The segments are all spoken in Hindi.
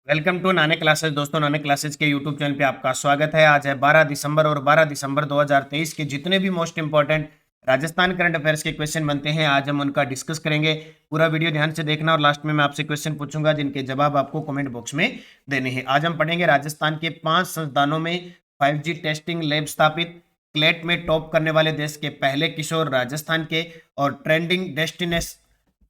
वेलकम टू नाने क्लासेस। दोस्तों, नाने क्लासेस के यूट्यूब चैनल पे आपका स्वागत है। आज है 12 दिसंबर और 12 दिसंबर 2023 के जितने भी most important Rajasthan current affairs के क्वेश्चन बनते हैं, आज हम उनका डिस्कस करेंगे। पूरा वीडियो ध्यान से देखना और लास्ट में मैं आपसे क्वेश्चन पूछूंगा जिनके जवाब आपको कमेंट बॉक्स में देने हैं। आज हम पढ़ेंगे राजस्थान के 5 संस्थानों में 5G टेस्टिंग लैब स्थापित, क्लेट में टॉप करने वाले देश के पहले किशोर राजस्थान के, और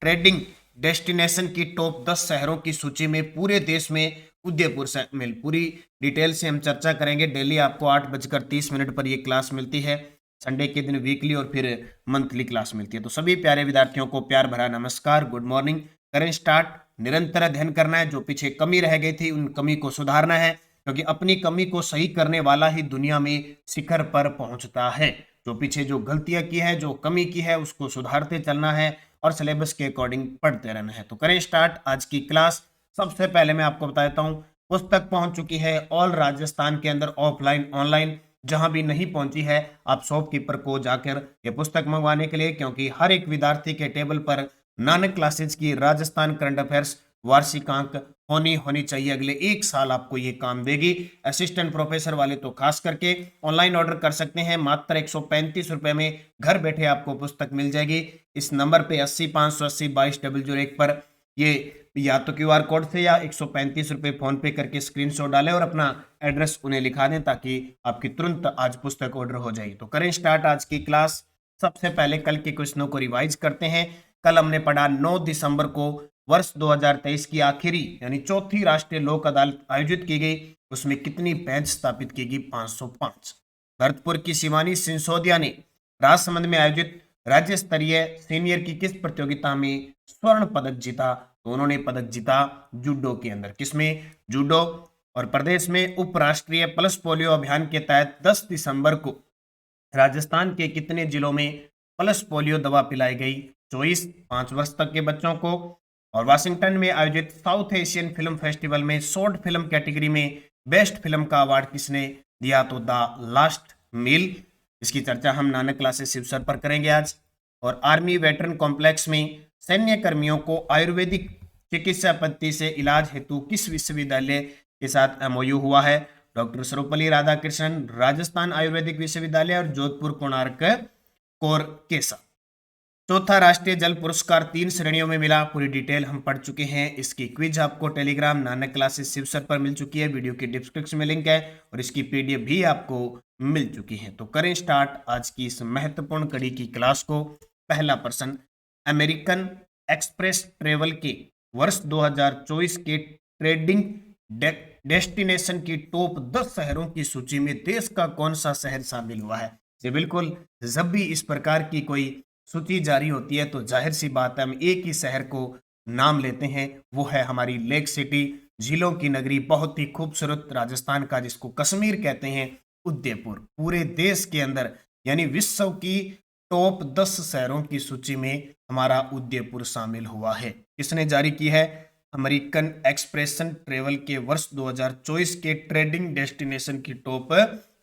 ट्रेडिंग डेस्टिनेशन की टॉप 10 शहरों की सूची में पूरे देश में उदयपुर शामिल। पूरी डिटेल से हम चर्चा करेंगे। डेली आपको 8:30 पर ये क्लास मिलती है। संडे के दिन वीकली और फिर मंथली क्लास मिलती है। तो सभी प्यारे विद्यार्थियों को प्यार भरा नमस्कार, गुड मॉर्निंग। करें स्टार्ट। निरंतर अध्ययन करना है। जो पीछे कमी रह गई थी उन कमी को सुधारना है, क्योंकि अपनी कमी को सही करने वाला ही दुनिया में शिखर पर पहुंचता है। जो पीछे जो गलतियां की है, जो कमी की है, उसको सुधारते चलना है और सिलेबस के अकॉर्डिंग पढ़ते रहना है। तो करें स्टार्ट आज की क्लास। सबसे पहले मैं आपको बता देता हूं, पुस्तक पहुंच चुकी है ऑल राजस्थान के अंदर, ऑफलाइन ऑनलाइन जहां भी नहीं पहुंची है आप शॉपकीपर को जाकर ये पुस्तक मंगवाने के लिए, क्योंकि हर एक विद्यार्थी के टेबल पर नानक क्लासेज की राजस्थान करंट अफेयर्स वार्षिकांक होनी चाहिए। अगले 1 साल आपको ये काम देगी। असिस्टेंट प्रोफेसर वाले तो खास करके ऑनलाइन ऑर्डर कर सकते हैं। मात्र 135 रुपए में घर बैठे आपको पुस्तक मिल जाएगी। इस नंबर पे 80 580 22 001 पर ये या तो QR कोड से या 135 रुपए फोन पे करके स्क्रीनशॉट डालें और अपना एड्रेस उन्हें लिखा दें, ताकि आपकी तुरंत आज पुस्तक ऑर्डर हो जाएगी। तो करें स्टार्ट आज की क्लास। सबसे पहले कल के क्वेश्चनों को रिवाइज करते हैं। कल हमने पढ़ा 9 दिसंबर को वर्ष 2023 की आखिरी यानी चौथी राष्ट्रीय लोक अदालत आयोजित की गई। उसमें कितनी बेंच स्थापित की गई? 505। भरतपुर की शिवानी सिंसोदिया ने राजसमंद में आयोजित राज्य स्तरीय सीनियर की किस प्रतियोगिता में स्वर्ण पदक जीता? तो उन्होंने पदक जीता जूडो के अंदर। किसमें? जूडो। और प्रदेश में उपराष्ट्रीय पल्स पोलियो अभियान के तहत 10 दिसंबर को राजस्थान के कितने जिलों में पल्स पोलियो दवा पिलाई गई? 24, 5 वर्ष तक के बच्चों को। और वाशिंगटन में आयोजित साउथ एशियन फिल्म फेस्टिवल में शॉर्ट फिल्म कैटेगरी में बेस्ट फिल्म का अवार्ड किसने दिया? तो द लास्ट मील। इसकी चर्चा हम नानक क्लासेस शिवसर पर करेंगे आज। और आर्मी वेटरन कॉम्प्लेक्स में सैन्य कर्मियों को आयुर्वेदिक चिकित्सा पद्धति से इलाज हेतु किस विश्वविद्यालय के साथ MOU हुआ है? डॉक्टर सर्वपल्ली राधाकृष्णन राजस्थान आयुर्वेदिक विश्वविद्यालय और जोधपुर कोणार्क कोरकेसा। चौथा राष्ट्रीय जल पुरस्कार 3 श्रेणियों में मिला। पूरी डिटेल हम पढ़ चुके हैं। इसकी क्विज आपको टेलीग्राम नानक क्लासेस शिवसर पर मिल चुकी है। वीडियो के डिस्क्रिप्शन में लिंक है और इसकी PDF भी आपको मिल चुकी है। तो करें स्टार्ट आज की इस महत्वपूर्ण कड़ी की क्लास को। पहला प्रश्न, अमेरिकन एक्सप्रेस ट्रेवल के वर्ष 2024 के ट्रेडिंग डेस्टिनेशन की टॉप 10 शहरों की सूची में देश का कौन सा शहर शामिल हुआ है? जी बिल्कुल, जब भी इस प्रकार की कोई सूची जारी होती है तो जाहिर सी बात है हम एक ही शहर को नाम लेते हैं, वो है हमारी लेक सिटी, झीलों की नगरी, बहुत ही खूबसूरत राजस्थान का, जिसको कश्मीर कहते हैं, उदयपुर। पूरे देश के अंदर यानी विश्व की टॉप 10 शहरों की सूची में हमारा उदयपुर शामिल हुआ है। किसने जारी की है? अमेरिकन एक्सप्रेशन ट्रेवल के वर्ष 2024 के ट्रेडिंग डेस्टिनेशन की टॉप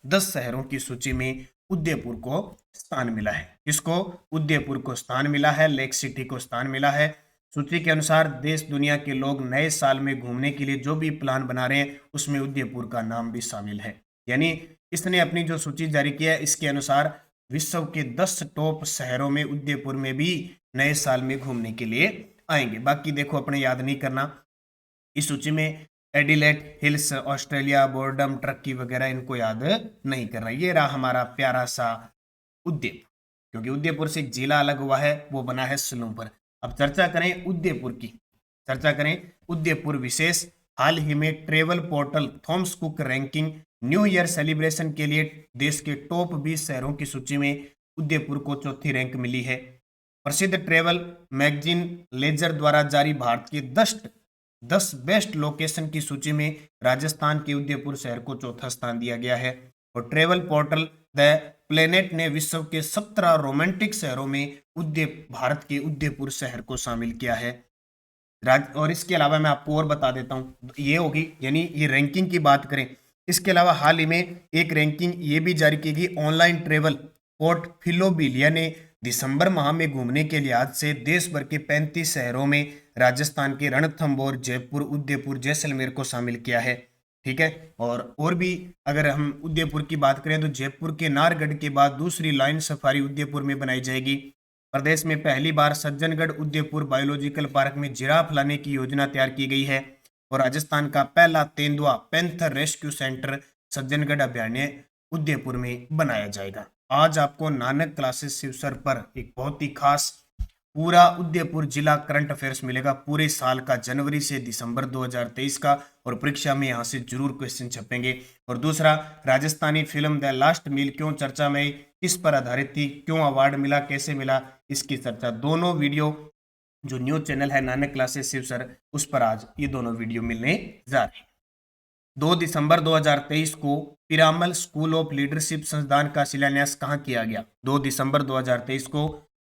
10 शहरों की सूची में उदयपुर को स्थान मिला है। किसको? उदयपुर को स्थान मिला है, लेक सिटी को स्थान मिला है। सूची के अनुसार देश दुनिया के लोग नए साल में घूमने के लिए जो भी प्लान बना रहे हैं उसमें उदयपुर का नाम भी शामिल है। यानी इसने अपनी जो सूची जारी की है इसके अनुसार विश्व के 10 टॉप शहरों में उदयपुर में भी नए साल में घूमने के लिए आएंगे। बाकी देखो अपने याद नहीं करना। इस सूची में एडिलेट हिल्स, ऑस्ट्रेलिया, बोर्डम, ट्रक्की वगैरह इनको याद नहीं करना। ये रहा हमारा प्यारा सा उदयपुर, क्योंकि उदयपुर से एक जिला अलग हुआ है, वो बना है शिलों पर। अब चर्चा करें उदयपुर की, चर्चा करें उदयपुर विशेष। हाल ही में travel portal Thomas cook ranking new year celebration के लिए देश के टॉप 20 शहरों की सूची में उदयपुर को चौथी रैंक मिली है। प्रसिद्ध ट्रेवल मैगजीन लेजर द्वारा जारी भारत के 10 बेस्ट लोकेशन की सूची में राजस्थान के उदयपुर शहर को चौथा स्थान दिया गया है। और ट्रेवल पोर्टल द प्लेनेट ने विश्व के 17 रोमांटिक शहरों में भारत के उदयपुर शहर को शामिल किया है। और इसके अलावा मैं आपको और बता देता हूँ, ये होगी यानी ये रैंकिंग की बात करें। इसके अलावा हाल ही में एक रैंकिंग ये भी जारी की गई। ऑनलाइन ट्रेवल पोर्टफोलियो ने दिसंबर माह में घूमने के लिहाज से देश भर के 35 शहरों में राजस्थान के रणथंभौर, जयपुर, उदयपुर, जैसलमेर को शामिल किया है। ठीक है, और भी अगर हम उदयपुर की बात करें तो जयपुर के नाहरगढ़ के बाद दूसरी लाइन सफारी उदयपुर में बनाई जाएगी। प्रदेश में पहली बार सज्जनगढ़ उदयपुर बायोलॉजिकल पार्क में जिराफ लाने की योजना तैयार की गई है। और राजस्थान का पहला तेंदुआ पैंथर रेस्क्यू सेंटर सज्जनगढ़ अभयारण्य उदयपुर में बनाया जाएगा। आज आपको नानक क्लासेस शिवसर पर एक बहुत ही खास पूरा उदयपुर जिला करंट अफेयर्स मिलेगा, पूरे साल का, जनवरी से दिसंबर 2023 का। और परीक्षा में यहाँ से जरूर क्वेश्चन छपेंगे। और दूसरा, Rajasthani film the last mile क्यों चर्चा में, किस पर आधारित थी, क्यों अवार्ड मिला, कैसे मिला, इसकी चर्चा दोनों वीडियो जो न्यूज चैनल है नानक क्लासेस शिवसर, उस पर आज ये दोनों वीडियो मिलने जा रहे हैं। 2 दिसंबर 2023 को पिरामल स्कूल ऑफ लीडरशिप संस्थान का शिलान्यास कहाँ किया गया? 2 दिसंबर 2023 को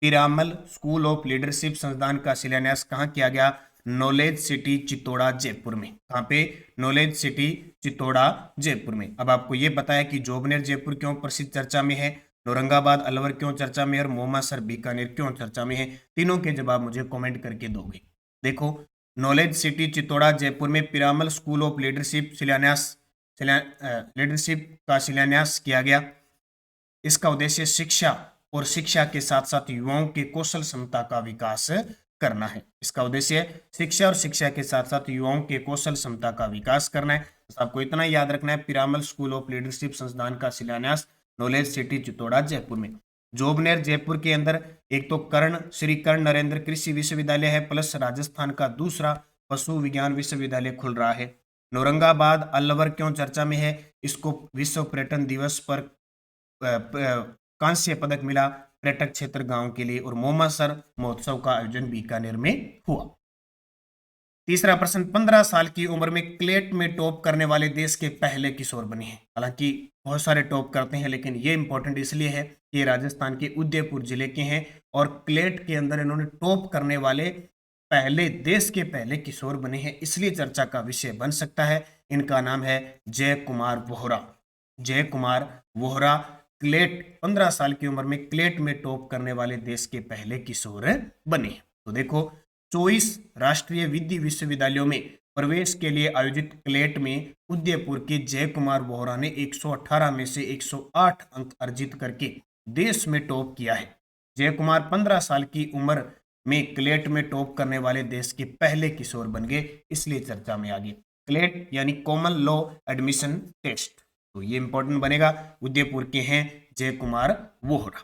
पिरामल स्कूल ऑफ लीडरशिप संस्थान का शिलान्यास कहाँ किया गया? नॉलेज सिटी चित्तौड़ा जयपुर में। कहाँ पे? नॉलेज सिटी चित्तौड़ा जयपुर में। अब आपको ये पता है कि जोबनेर जयपुर क्यों प्रसिद्ध चर्चा में है, औरंगाबाद अलवर क्यों चर्चा में है, और मोमासर बीकानेर क्यों चर्चा में है? तीनों के जवाब मुझे कमेंट करके दोगे। देखो, नॉलेज सिटी चित्तौड़ा जयपुर में Piramal school of leadership leadership का शिलान्यास किया गया। इसका उद्देश्य शिक्षा और शिक्षा के साथ साथ युवाओं के कौशल क्षमता का विकास करना है। इसका उद्देश्य शिक्षा और शिक्षा के साथ साथ युवाओं के कौशल क्षमता का विकास करना है। तो आपको इतना याद रखना है, पिरामल स्कूल ऑफ लीडरशिप संस्थान का शिलान्यास नॉलेज सिटी चित्तौड़ा जयपुर में। जोबनेर जयपुर के अंदर एक तो श्री कर्ण नरेंद्र कृषि विश्वविद्यालय है, प्लस राजस्थान का दूसरा पशु विज्ञान विश्वविद्यालय खुल रहा है। औरंगाबाद अलवर क्यों चर्चा में है? इसको विश्व पर्यटन दिवस पर कांस्य पदक मिला पर्यटक क्षेत्र गांव के लिए। और मोमासर महोत्सव का आयोजन बीकानेर में हुआ। तीसरा प्रश्न, 15 साल की उम्र में क्लेट में टॉप करने वाले देश के पहले किशोर बने हैं। हालांकि बहुत सारे टॉप करते हैं, लेकिन ये इंपॉर्टेंट इसलिए है कि ये राजस्थान के उदयपुर जिले के हैं और क्लेट के अंदर इन्होंने टॉप करने वाले पहले देश के पहले किशोर बने हैं, इसलिए चर्चा का विषय बन सकता है। इनका नाम है जय कुमार वोहरा। जय कुमार वोहरा क्लेट 15 साल की उम्र में क्लेट में टॉप करने वाले देश के पहले किशोर बने। तो देखो, 24 राष्ट्रीय विधि विश्वविद्यालयों में प्रवेश के लिए आयोजित क्लेट में उदयपुर के जय कुमार वोहरा ने 118 में से 108 अंक अर्जित करके देश में टॉप किया है। जय कुमार 15 साल की उम्र में क्लेट में टॉप करने वाले देश के पहले किशोर बन गए, इसलिए चर्चा में आ गए। क्लेट यानी कॉमन लॉ एडमिशन टेस्ट, तो ये इंपॉर्टेंट बनेगा। उदयपुर के हैं जय कुमार वोहरा।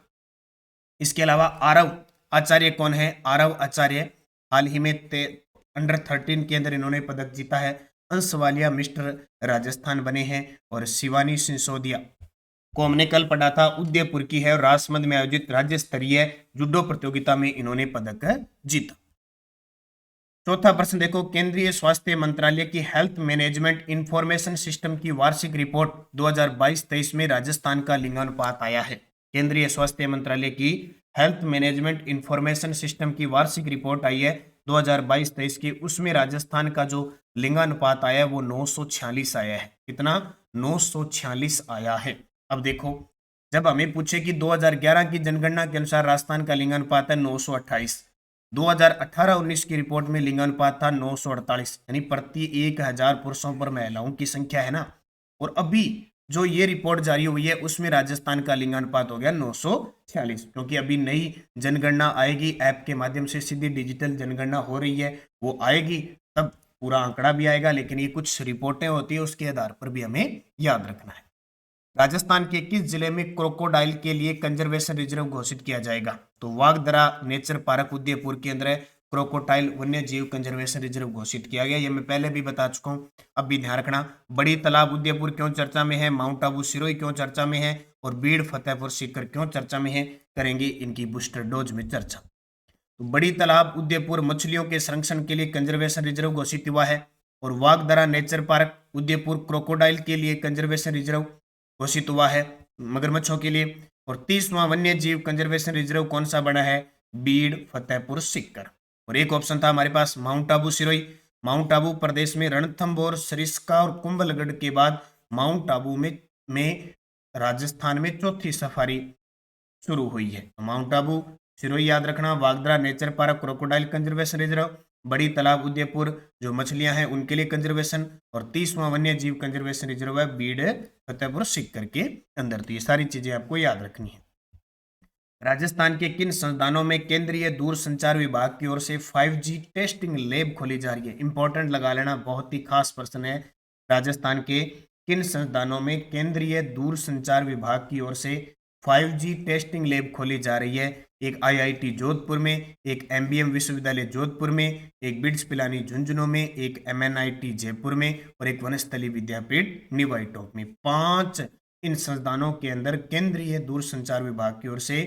इसके अलावा आरव आचार्य कौन है? आरव आचार्य हाल ही में अंडर 13 के अंदर इन्होंने पदक जीता है। अंशवालिया मिस्टर राजस्थान बने हैं। और शिवानी सिसोदिया को हमने कल पढ़ा था, उदयपुर की है और राजसमंद में आयोजित राज्य स्तरीय जूडो प्रतियोगिता में इन्होंने पदक जीता। चौथा प्रश्न देखो, केंद्रीय स्वास्थ्य मंत्रालय की हेल्थ मैनेजमेंट इंफॉर्मेशन सिस्टम की वार्षिक रिपोर्ट 2022-23 में राजस्थान का लिंगानुपात आया है। केंद्रीय स्वास्थ्य मंत्रालय की हेल्थ मैनेजमेंट इंफॉर्मेशन सिस्टम की वार्षिक रिपोर्ट आई है 2022-23 की, उसमें राजस्थान का जो लिंगानुपात आया है वो 946 आया है। कितना? 946 आया है। अब देखो, जब हमें पूछे कि 2011 की जनगणना के अनुसार राजस्थान का लिंगानुपात है 928, 2018-19 की रिपोर्ट में लिंगानुपात था 948, यानी प्रति 1000 पुरुषों पर महिलाओं की संख्या है ना। और अभी जो ये रिपोर्ट जारी हुई है उसमें राजस्थान का लिंगानुपात हो गया 946, क्योंकि अभी नई जनगणना आएगी, ऐप के माध्यम से सीधी डिजिटल जनगणना हो रही है, वो आएगी तब पूरा आंकड़ा भी आएगा। लेकिन ये कुछ रिपोर्टें होती है, उसके आधार पर भी हमें याद रखना है। राजस्थान के किस जिले में क्रोकोडाइल के लिए कंजर्वेशन रिजर्व घोषित किया जाएगा? तो वागदरा नेचर पार्क उदयपुर के अंदर क्रोकोडाइल वन्य जीव कंजर्वेशन रिजर्व घोषित किया गया। ये मैं पहले भी बता चुका हूँ, अब भी ध्यान रखना। बड़ी तालाब उदयपुर क्यों चर्चा में है? माउंट आबू सिरोही क्यों चर्चा में है? और बीड़ फतेहपुर सीकर क्यों चर्चा में है? करेंगे इनकी बूस्टर डोज में चर्चा। तो बड़ी तालाब उदयपुर मछलियों के संरक्षण के लिए कंजर्वेशन रिजर्व घोषित हुआ है। और वागदरा नेचर पार्क उदयपुर क्रोकोडाइल के लिए कंजर्वेशन रिजर्व घोषित हुआ है, मगरमच्छों के लिए। और 30वां वन्य जीव कंजर्वेशन रिजर्व कौन सा बना है? बीड़ फतेहपुर सीकर। और एक ऑप्शन था हमारे पास माउंट आबू सिरोही। माउंट आबू प्रदेश में रणथंभौर, सरिस्का और कुंभलगढ़ के बाद माउंट आबू में राजस्थान में चौथी सफारी शुरू हुई है। तो माउंट आबू सिरोही याद रखना। Vagdara nature park crocodile conservation reserve Badi Talab Udaipur जो मछलियां हैं उनके लिए कंजर्वेशन, और 30वां वन्य जीव कंजर्वेशन रिजर्व है बीड़ फतेहपुर सीकर के अंदर। तो ये सारी चीजें आपको याद रखनी है। राजस्थान के किन संस्थानों में केंद्रीय दूरसंचार विभाग की ओर से 5G टेस्टिंग लैब खोली जा रही है? इंपॉर्टेंट लगा लेना, बहुत ही खास प्रश्न है। राजस्थान के किन संस्थानों में केंद्रीय दूरसंचार विभाग की ओर से 5G टेस्टिंग लैब खोली जा रही है? एक IIT जोधपुर में, एक MBM विश्वविद्यालय जोधपुर में, एक बिट्स पिलानी झुंझुनू में, एक MNIT जयपुर में और एक वनस्थली विद्यापीठ निवाई टोंक में। 5 इन संस्थानों के अंदर केंद्रीय दूरसंचार विभाग की ओर से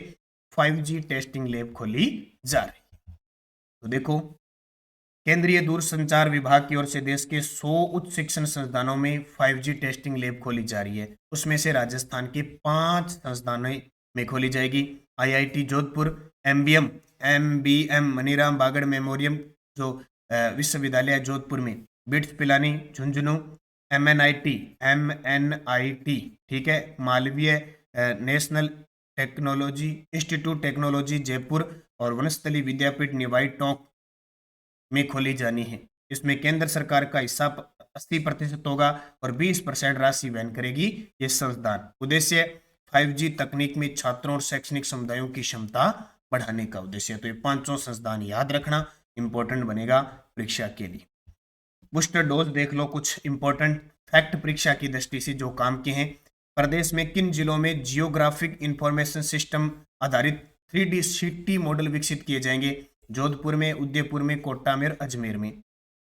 5G टेस्टिंग लैब खोली जा रही है। तो देखो, केंद्रीय दूरसंचार विभाग की ओर से देश के 100 उच्च शिक्षण संस्थानों में 5G टेस्टिंग लैब खोली जा रही है। उसमें से राजस्थान के 5 संस्थानों में खोली जाएगी। IIT जोधपुर, MBM मनीराम बागड़ मेमोरियम जो विश्वविद्यालय जोधपुर में, बिट्स पिलानी झुंझुनू, MNIT ठीक है, Malviya national technology institute technology Jaipur और वनस्थली विद्यापीठ निवाई टोंक में खोली जानी है। इसमें केंद्र सरकार का हिस्सा 80% होगा और 20% राशि वहन करेगी ये संस्थान। उद्देश्य 5G तकनीक में छात्रों और शैक्षणिक समुदायों की क्षमता बढ़ाने का उद्देश्य। तो ये 5 संस्थान याद रखना, इंपॉर्टेंट बनेगा परीक्षा के लिए। बूस्टर डोज देख लो, कुछ इंपॉर्टेंट फैक्ट परीक्षा की दृष्टि से जो काम के हैं। प्रदेश में किन जिलों में जियोग्राफिक इंफॉर्मेशन सिस्टम आधारित 3D सिटी मॉडल विकसित किए जाएंगे? जोधपुर में, उदयपुर में, कोटा में और अजमेर में।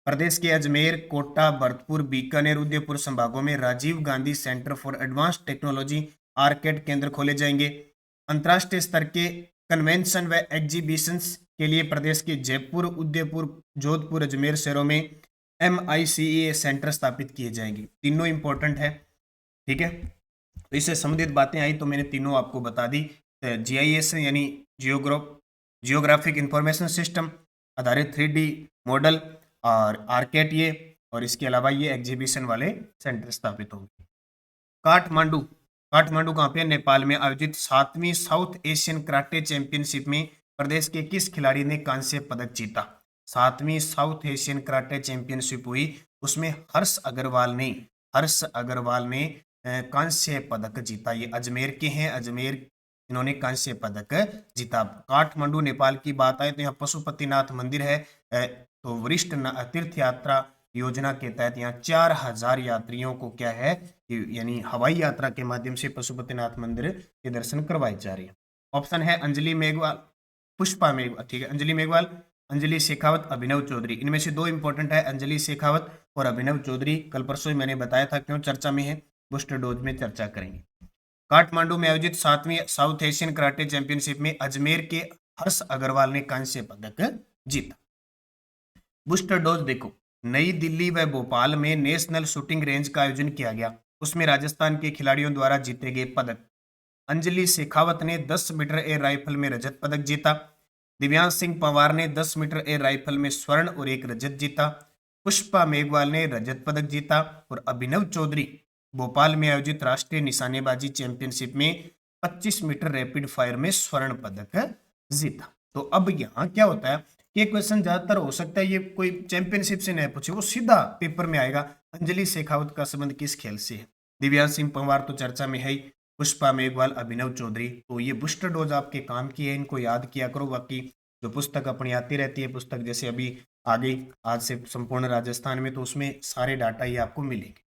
प्रदेश के अजमेर, कोटा, भरतपुर, बीकानेर, उदयपुर संभागों में Rajiv Gandhi centre for advanced technology arcade केंद्र खोले जाएंगे। अंतर्राष्ट्रीय स्तर के कन्वेंशन व एग्जीबिशंस के लिए प्रदेश के जयपुर, उदयपुर, जोधपुर, अजमेर शहरों में MICE सेंटर स्थापित किए जाएंगे। तीनों इंपॉर्टेंट है, ठीक है। तो इससे संबंधित बातें आई तो मैंने तीनों आपको बता दी। GIS यानी जियोग्राफिक इंफॉर्मेशन सिस्टम आधारित 3D मॉडल और आर्केट ये, और इसके अलावा ये एग्जीबिशन वाले सेंटर स्थापित होंगे। काठमांडू, काठमांडू कहाँ पे? नेपाल में आयोजित 7वीं साउथ एशियन कराटे चैंपियनशिप में प्रदेश के किस खिलाड़ी ने कांस्य पदक जीता? 7वीं साउथ एशियन कराटे चैंपियनशिप हुई, उसमें हर्ष अग्रवाल ने कांस्य पदक जीता। ये अजमेर के हैं, अजमेर इन्होंने कांस्य पदक जीता। काठमांडू नेपाल की बात आए तो यहाँ पशुपतिनाथ मंदिर है। तो वरिष्ठ तीर्थ यात्रा योजना के तहत यहाँ 4000 यात्रियों को क्या है, यानी हवाई यात्रा के माध्यम से पशुपतिनाथ मंदिर के दर्शन करवाए जा रहे हैं। ऑप्शन है अंजलि मेघवाल, पुष्पा मेघवाल, ठीक है, अंजलि मेघवाल, अंजलि शेखावत, अभिनव चौधरी। इनमें से 2 इंपॉर्टेंट है, अंजलि शेखावत और अभिनव चौधरी। कल परसों मैंने बताया था क्यों चर्चा में है, बूस्टर डोज में चर्चा करेंगे। काठमांडू में आयोजित 7वीं साउथ एशियन कराटे चैंपियनशिप में अजमेर के हर्ष अग्रवाल ने कांस्य पदक जीता। बूस्टर डोज देखो, नई दिल्ली व भोपाल में नेशनल शूटिंग रेंज का आयोजन किया गया, उसमें राजस्थान के खिलाड़ियों द्वारा जीते गए पदक। अंजलि शेखावत ने 10 मीटर एयर राइफल में रजत पदक जीता। दिव्यांश सिंह पंवार ने 10 मीटर एयर राइफल में स्वर्ण और 1 रजत जीता। पुष्पा मेघवाल ने रजत पदक जीता और अभिनव चौधरी भोपाल में आयोजित राष्ट्रीय निशानेबाजी चैंपियनशिप में 25 मीटर रैपिड फायर में स्वर्ण पदक जीता। तो अब यहाँ क्या होता है, ये क्वेश्चन ज्यादातर हो सकता है ये कोई चैंपियनशिप से नहीं पूछे, वो सीधा पेपर में आएगा। अंजलि शेखावत का संबंध किस खेल से है? दिव्यांश सिंह पंवार तो चर्चा में है ही, पुष्पा मेघवाल, अभिनव चौधरी। तो ये बूस्टर डोज आपके काम की है, इनको याद किया करो। बाकी जो पुस्तक अपनी आती रहती है, पुस्तक जैसे अभी आ गई आज से संपूर्ण राजस्थान में, तो उसमें सारे डाटा ही आपको मिलेंगे।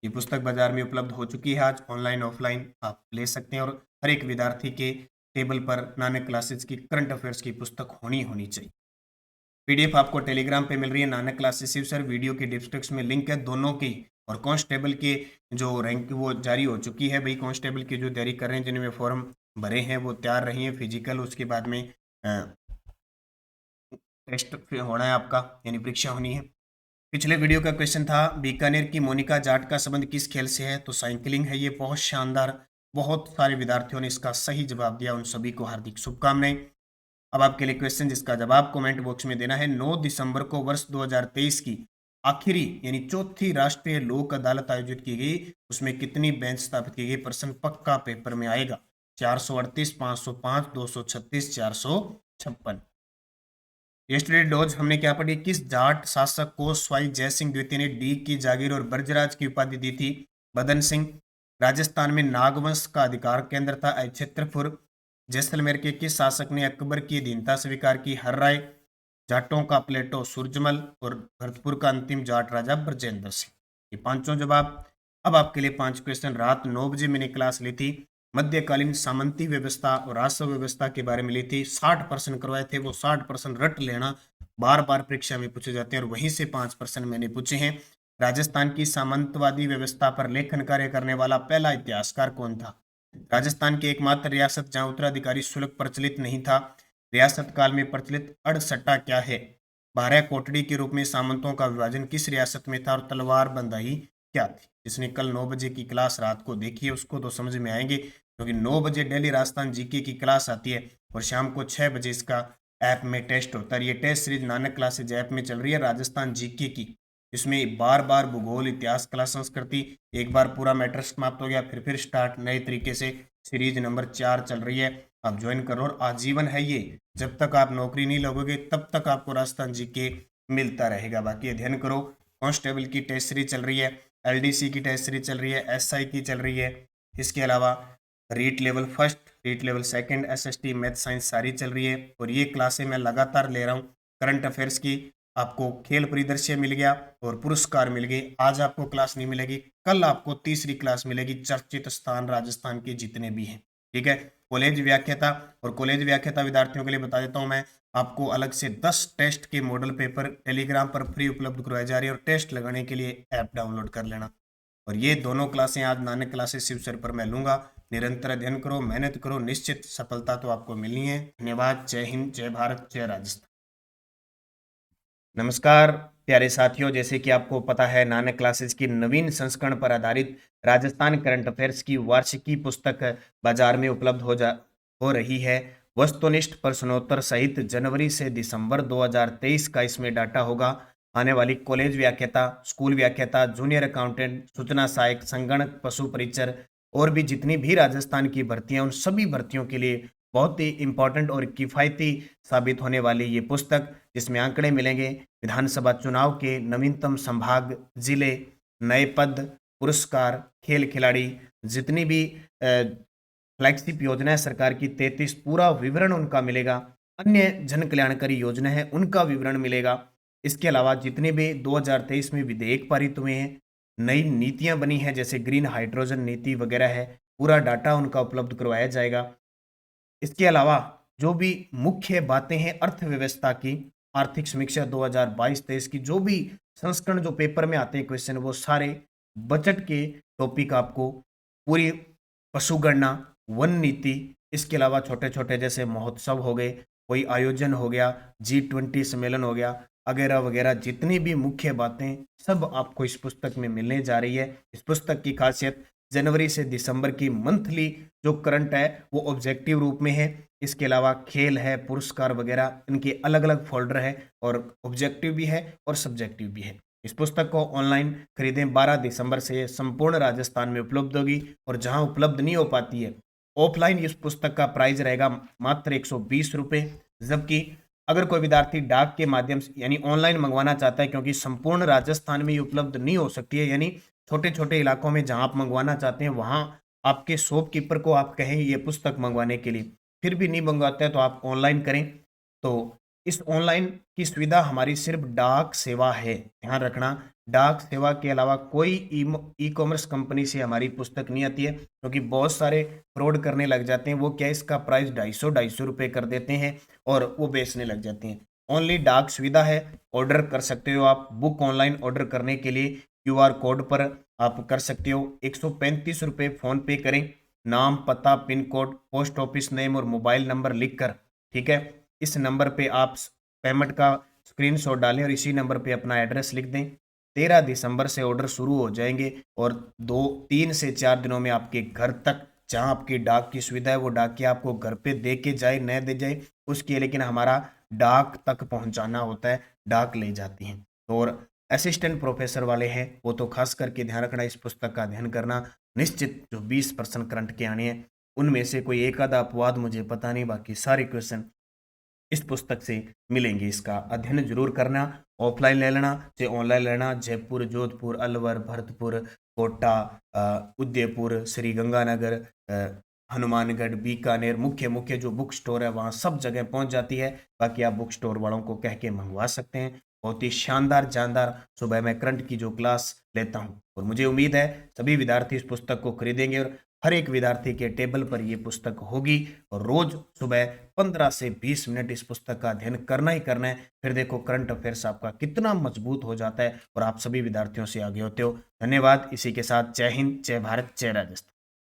ये पुस्तक बाजार में उपलब्ध हो चुकी है, आज ऑनलाइन ऑफलाइन आप ले सकते हैं। और हर एक विद्यार्थी के टेबल पर नानक क्लासेस की करंट अफेयर्स की पुस्तक होनी चाहिए। PDF आपको टेलीग्राम पे मिल रही है, Nanak classes Shiv sir, video के डिस्क्रिप्शन में लिंक है दोनों की। और कांस्टेबल के जो रैंक वो जारी हो चुकी है भाई, कांस्टेबल की जो तैयारी कर रहे हैं, जिन्होंने फॉर्म भरे हैं वो तैयार रही है। फिजिकल उसके बाद में टेस्ट होना है आपका, यानी परीक्षा होनी है। पिछले वीडियो का क्वेश्चन था बीकानेर की मोनिका जाट का संबंध किस खेल से है? तो साइकिलिंग है। ये बहुत शानदार, बहुत सारे विद्यार्थियों ने इसका सही जवाब दिया, उन सभी को हार्दिक शुभकामनाएं। अब आपके लिए क्वेश्चन जिसका जवाब कमेंट बॉक्स में देना है। 9 दिसंबर को वर्ष 2023 की आखिरी यानी चौथी राष्ट्रीय लोक अदालत आयोजित की गई, उसमें कितनी बेंच स्थापित की गई? प्रश्न पक्का पेपर में आएगा। 438, 505, 236, 456। यस्टरडे डॉज हमने क्या पढ़ी, किस जाट शासक को स्वाई जयसिंह द्वितीय ने डी की जागीर और ब्रजराज की उपाधि दी थी? बदन सिंह। राजस्थान में नागवंश का अधिकार केंद्र था छत्रपुर। जैसलमेर के किस शासक ने अकबर की अधीनता स्वीकार की? हर राय। जाटों का प्लेटो सूरजमल और भरतपुर का अंतिम जाट राजा ब्रजेंद्र सिंह। ये पांचों जवाब। अब आपके लिए 5 क्वेश्चन। रात 9 बजे मैंने क्लास ली थी, मध्यकालीन सामंती व्यवस्था और राजस्व व्यवस्था के बारे में ली थी। 60% करवाए थे, वो 60% रट लेना, बार बार परीक्षा में पूछे जाते हैं और वहीं से 5% मैंने पूछे हैं। राजस्थान की सामंतवादी व्यवस्था पर लेखन कार्य करने वाला पहला इतिहासकार कौन था? राजस्थान की एकमात्र रियासत जहां उत्तराधिकारी शुल्क प्रचलित नहीं था, रियासत काल में प्रचलित अड़सट्टा क्या है? 12 कोटड़ी के रूप में सामंतों का विभाजन किस रियासत में था और तलवार बंदाई क्या थी? जिसने कल 9 बजे की क्लास रात को देखी है उसको तो समझ में आएंगे, क्योंकि 9 बजे डेली राजस्थान जीके की क्लास आती है और शाम को 6 बजे इसका ऐप में टेस्ट होता है। ये test series Nanak classes app में चल रही है राजस्थान जीके की। इसमें बार बार भूगोल, इतिहास, कला, संस्कृति, एक बार पूरा मैटर समाप्त हो गया, फिर स्टार्ट नए तरीके से। सीरीज नंबर 4 चल रही है, आप ज्वाइन करो और आजीवन है ये। जब तक आप नौकरी नहीं लगोगे तब तक आपको राजस्थान जीके मिलता रहेगा। बाकी अध्ययन करो। कांस्टेबल की टेस्ट सीरीज चल रही है, एलडीसी की टेस्ट सीरीज चल रही है, एसआई की चल रही है। इसके अलावा REET level first, REET level second, SST, math, science सारी चल रही है। और ये क्लासें मैं लगातार ले रहा हूँ। करंट अफेयर्स की आपको खेल परिदृश्य मिल गया और पुरस्कार मिल गए। आज आपको क्लास नहीं मिलेगी, कल आपको तीसरी क्लास मिलेगी, चर्चित स्थान राजस्थान के जितने भी हैं। ठीक है। कॉलेज व्याख्याता और कॉलेज व्याख्याता विद्यार्थियों के लिए बता देता हूं मैं, आपको अलग से 10 टेस्ट के मॉडल पेपर टेलीग्राम पर फ्री उपलब्ध करवाए जा रही है और टेस्ट लगाने के लिए ऐप डाउनलोड कर लेना। और ये दोनों क्लासें आज नानक क्लासेस शिव सर पर मैं लूंगा। निरंतर अध्ययन करो, मेहनत करो, निश्चित सफलता तो आपको मिलनी है। धन्यवाद। जय हिंद, जय भारत, जय राजस्थान। नमस्कार प्यारे साथियों, जैसे कि आपको पता है नानक क्लासेस की नवीन संस्करण पर आधारित राजस्थान करंट अफेयर्स की वार्षिकी पुस्तक बाजार में उपलब्ध हो रही है। वस्तुनिष्ठ प्रश्नोत्तर सहित जनवरी से दिसंबर 2023 का इसमें डाटा होगा। आने वाली कॉलेज व्याख्याता, स्कूल व्याख्याता, जूनियर अकाउंटेंट, सूचना सहायक, संगणक, पशु परिचर और भी जितनी भी राजस्थान की भर्तियां, उन सभी भर्तियों के लिए बहुत ही इंपॉर्टेंट और किफ़ायती साबित होने वाली ये पुस्तक, जिसमें आंकड़े मिलेंगे विधानसभा चुनाव के नवीनतम संभाग, जिले, नए पद, पुरस्कार, खेल खिलाड़ी, जितनी भी फ्लैगशिप योजनाएं सरकार की 33 पूरा विवरण उनका मिलेगा। अन्य जन कल्याणकारी योजना है उनका विवरण मिलेगा। इसके अलावा जितने भी 2023 में विधेयक पारित हुए हैं, नई नीतियां बनी हैं जैसे ग्रीन हाइड्रोजन नीति वगैरह है, पूरा डाटा उनका उपलब्ध करवाया जाएगा। इसके अलावा जो भी मुख्य बातें हैं अर्थव्यवस्था की, आर्थिक समीक्षा 2022-23 की, जो भी संस्करण जो पेपर में आते हैं क्वेश्चन, वो सारे बजट के टॉपिक आपको पूरी पशु गणना, वन नीति, इसके अलावा छोटे-छोटे जैसे महोत्सव हो गए, कोई आयोजन हो गया, G20 सम्मेलन हो गया, वगैरह वगैरह, जितनी भी मुख्य बातें सब आपको इस पुस्तक में मिलने जा रही है। इस पुस्तक की खासियत जनवरी से दिसंबर की मंथली जो करंट है वो ऑब्जेक्टिव रूप में है। इसके अलावा खेल है, पुरस्कार वगैरह, इनके अलग अलग फोल्डर है और ऑब्जेक्टिव भी है और सब्जेक्टिव भी है। इस पुस्तक को ऑनलाइन खरीदें। 12 दिसंबर से संपूर्ण राजस्थान में उपलब्ध होगी और जहां उपलब्ध नहीं हो पाती है ऑफलाइन, इस पुस्तक का प्राइस रहेगा मात्र 120 रुपये। जबकि अगर कोई विद्यार्थी डाक के माध्यम से यानी ऑनलाइन मंगवाना चाहता है, क्योंकि संपूर्ण राजस्थान में ये उपलब्ध नहीं हो सकती है, यानी छोटे छोटे इलाकों में जहां आप मंगवाना चाहते हैं वहां आपके शॉपकीपर को आप कहें ये पुस्तक मंगवाने के लिए, फिर भी नहीं मंगवाते हैं तो आप ऑनलाइन करें। तो इस ऑनलाइन की सुविधा हमारी सिर्फ डाक सेवा है, ध्यान रखना। डाक सेवा के अलावा कोई ई कॉमर्स कंपनी से हमारी पुस्तक नहीं आती है, क्योंकि बहुत सारे फ्रॉड करने लग जाते हैं। वो क्या, इसका प्राइस 250 रुपये कर देते हैं और वो बेचने लग जाते हैं। ओनली डाक सुविधा है, ऑर्डर कर सकते हो आप। बुक ऑनलाइन ऑर्डर करने के लिए क्यूआर कोड पर आप कर सकते हो। 135 रुपये फ़ोन पे करें, नाम, पता, pin code, post office name और मोबाइल नंबर लिखकर, ठीक है। इस नंबर पे आप पेमेंट का स्क्रीनशॉट डालें और इसी नंबर पे अपना एड्रेस लिख दें। 13 दिसंबर से ऑर्डर शुरू हो जाएंगे और 3 से 4 दिनों में आपके घर तक, जहां आपकी डाक की सुविधा है, वो डाकिया आपको घर पे दे के जाए न दे जाए उसके, लेकिन हमारा डाक तक पहुंचाना होता है, डाक ले जाती हैं। और असिस्टेंट प्रोफेसर वाले हैं वो तो खास करके ध्यान रखना, इस पुस्तक का अध्ययन करना। निश्चित जो 20% करंट के आने हैं उनमें से कोई एक आधा अपवाद मुझे पता नहीं, बाकी सारे क्वेश्चन इस पुस्तक से मिलेंगी। इसका अध्ययन जरूर करना, ऑफलाइन ले लेना चाहे ऑनलाइन लेना। जयपुर, जोधपुर, अलवर, भरतपुर, कोटा, उदयपुर, श्री गंगानगर, हनुमानगढ़, बीकानेर, मुख्य मुख्य जो बुक स्टोर है वहाँ सब जगह पहुँच जाती है। बाकी आप बुक स्टोर वालों को कह के मंगवा सकते हैं। बहुत ही शानदार जानदार सुबह मैं करंट की जो क्लास लेता हूँ, और मुझे उम्मीद है सभी विद्यार्थी इस पुस्तक को खरीदेंगे और हर एक विद्यार्थी के टेबल पर ये पुस्तक होगी। और रोज सुबह 15 से 20 मिनट इस पुस्तक का अध्ययन करना ही करना है। फिर देखो करंट अफेयर्स आपका कितना मजबूत हो जाता है और आप सभी विद्यार्थियों से आगे होते हो। धन्यवाद। इसी के साथ जय हिंद, जय भारत, जय राजस्थान।